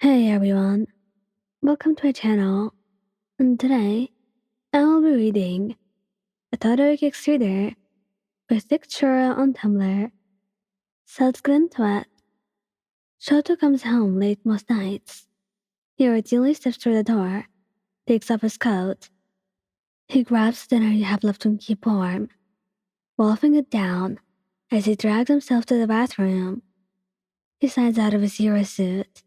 Hey everyone, welcome to my channel, and today I will be reading a Todoroki reader with picture on Tumblr. So let's get into it. Shoto comes home late most nights. He routinely steps through the door, takes off his coat. He grabs the dinner you have left to keep warm, wolfing it down as he drags himself to the bathroom. He slides out of his hero suit,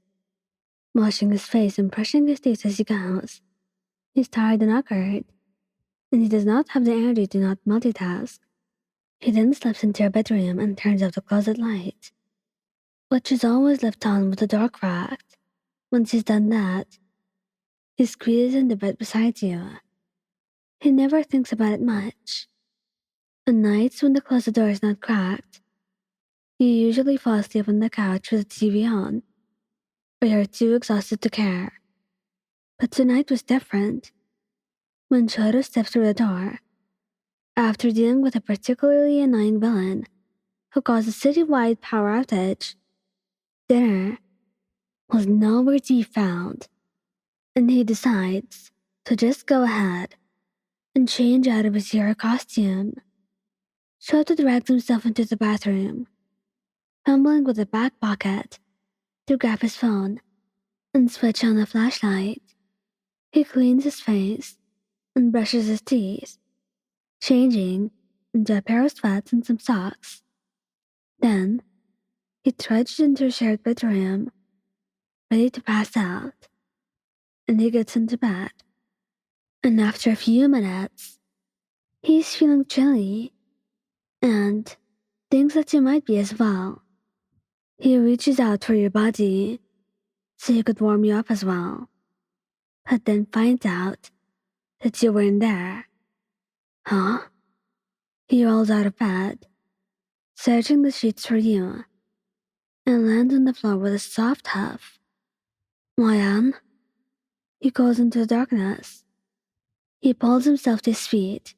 washing his face and brushing his teeth as he goes. He's tired and awkward, and he does not have the energy to not multitask. He then slips into her bedroom and turns off the closet light, which is always left on with the door cracked. Once he's done that, he squeezes in the bed beside you. He never thinks about it much. On nights when the closet door is not cracked, you usually fall asleep on the couch with the TV on, or you're too exhausted to care. But tonight was different. When Shoto steps through the door, after dealing with a particularly annoying villain who caused a citywide power outage, dinner was nowhere to be found, and he decides to just go ahead and change out of his hero costume. Shoto drags himself into the bathroom, fumbling with the back pocket to grab his phone and switch on the flashlight. He cleans his face and brushes his teeth, changing into a pair of sweats and some socks. Then, he trudged into a shared bedroom, ready to pass out, and he gets into bed. And after a few minutes, he's feeling chilly and thinks that you might be as well. He reaches out for your body so he could warm you up as well, but then finds out that you weren't there. Huh? He rolls out of bed, searching the sheets for you, and lands on the floor with a soft huff. Ryan? He goes into the darkness. He pulls himself to his feet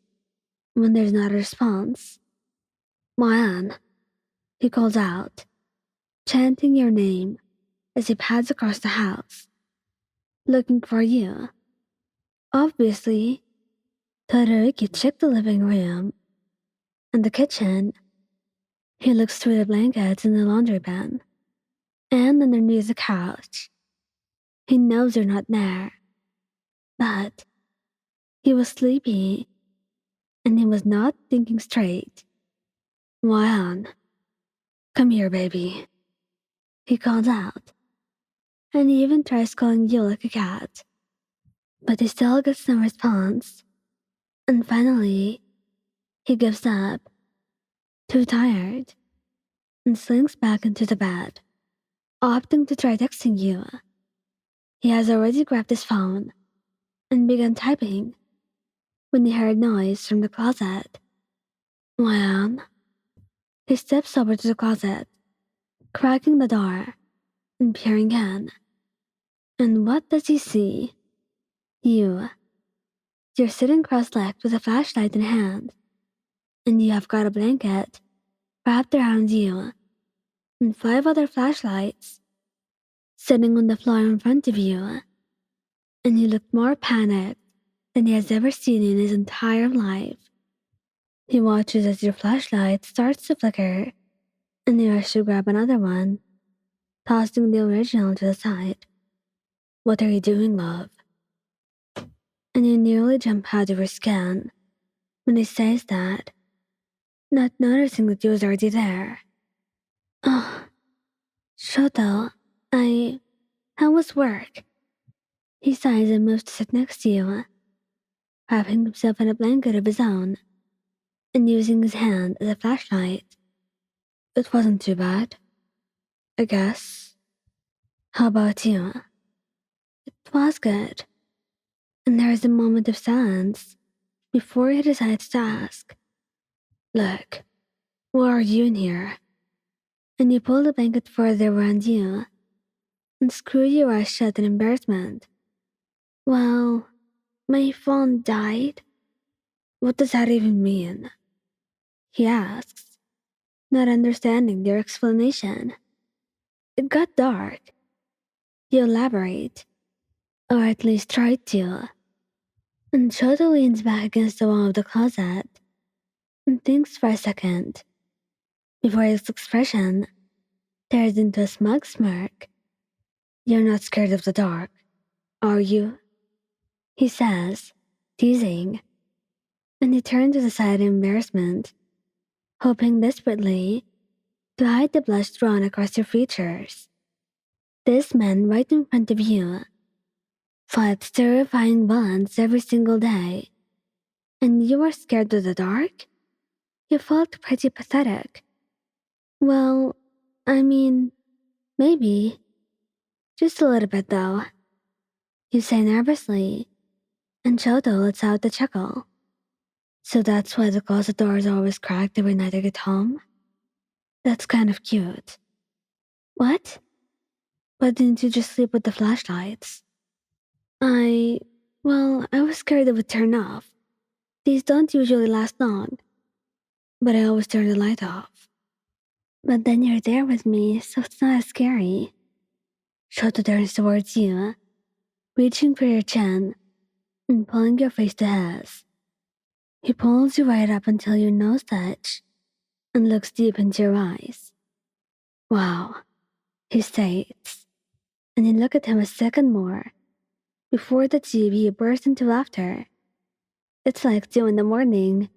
when there's not a response. Ryan, he calls out, chanting your name as he pads across the house, looking for you. Obviously, Todoroki checked the living room and the kitchen. He looks through the blankets in the laundry bin and underneath the couch. He knows you're not there, but he was sleepy and he was not thinking straight. Ryan, come here, baby. He calls out, and he even tries calling you like a cat, but he still gets no response. And finally, he gives up, too tired, and slinks back into the bed, opting to try texting you. He has already grabbed his phone and began typing when he heard noise from the closet. Ryan. He steps over to the closet, cracking the door and peering in. And what does he see? You. You're sitting cross-legged with a flashlight in hand, and you have got a blanket wrapped around you, and 5 other flashlights sitting on the floor in front of you. And he looked more panicked than he has ever seen in his entire life. He watches as your flashlight starts to flicker, and he rushes to grab another one, tossing the original to the side. What are you doing, love? And you nearly jump out of your skin when he says that, not noticing that he was already there. Oh, Shoto, how was work? He sighs and moves to sit next to you, wrapping himself in a blanket of his own and using his hand as a flashlight. It wasn't too bad, I guess. How about you? It was good. And there is a moment of silence before he decides to ask, Look, why are you in here? And you pull the blanket further around you and screw your eyes shut in embarrassment. Well, my phone died? What does that even mean? He asks, not understanding your explanation. It got dark, You elaborate, or at least try to. And Shoto leans back against the wall of the closet and thinks for a second before his expression turns into a smug smirk. You're not scared of the dark, are you? He says, teasing, and he turns to the side in embarrassment, hoping desperately to hide the blush drawn across your features. This man right in front of you fights terrifying villains every single day, and you are scared of the dark? You felt pretty pathetic. Well, I mean, maybe. Just a little bit, though. You say nervously, and Shoto lets out a chuckle. So that's why the closet door is always cracked every night I get home? That's kind of cute. What? Why didn't you just sleep with the flashlights? I was scared it would turn off. These don't usually last long, but I always turn the light off. But then you're there with me, so it's not as scary. Shoto turns towards you, reaching for your chin and pulling your face to his. He pulls you right up until your nose touch and looks deep into your eyes. Wow, he states, and you look at him a second more before the TV bursts into laughter. It's like 2 in the morning,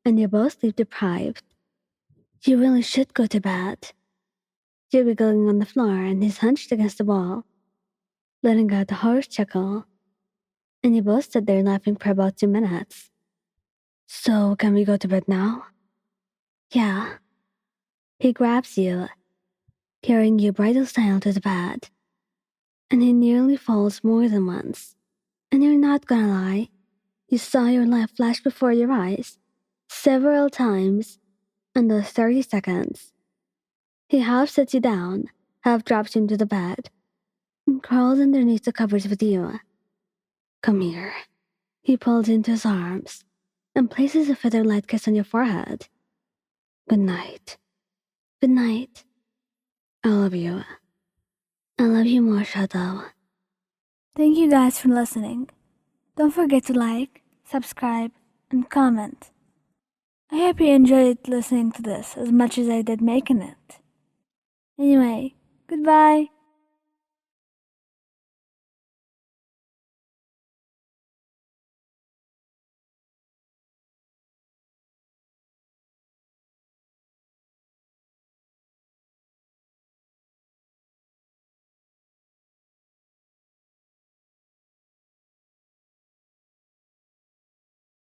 and you're both sleep deprived. You really should go to bed. You're wiggling on the floor, and he's hunched against the wall, letting out a harsh chuckle, and you both sit there laughing for about 2 minutes. So, can we go to bed now? Yeah. He grabs you, carrying you bridal style to the bed, and he nearly falls more than once. And you're not gonna lie, you saw your life flash before your eyes several times in those 30 seconds. He half sits you down, half drops you into the bed, and crawls underneath the covers with you. Come here. He pulls you into his arms and places a feather light kiss on your forehead. Good night. Good night. I love you. I love you more, Shadow. Thank you guys for listening. Don't forget to like, subscribe, and comment. I hope you enjoyed listening to this as much as I did making it. Anyway, goodbye.